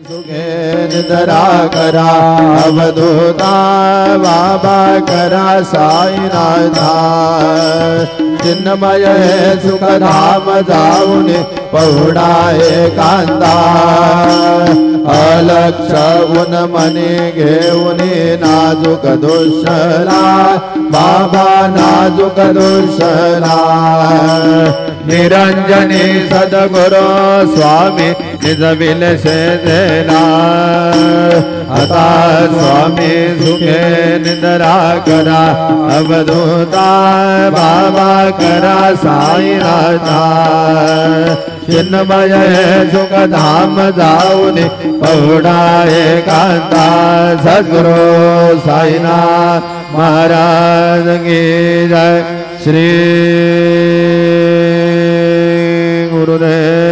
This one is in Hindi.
निद्रा करा अवधूता बाबा करा साईनाथा चिन्मय सुख धाम जाऊन पहुडा एकांता अलक्ष उन मनी घेऊन नाजूक दुसरा बाबा नाजूक दुसरा निरंजनी सद्गुरु स्वामी निज विलसे देना आता स्वामी सुखे निद्रा करा अवधूता बाबा करा साईनाथा चिन्मय सुख धाम जाऊन पहुडा एकांता सद्गुरु साईनाथ महाराज की जय श्री गुरुदेव।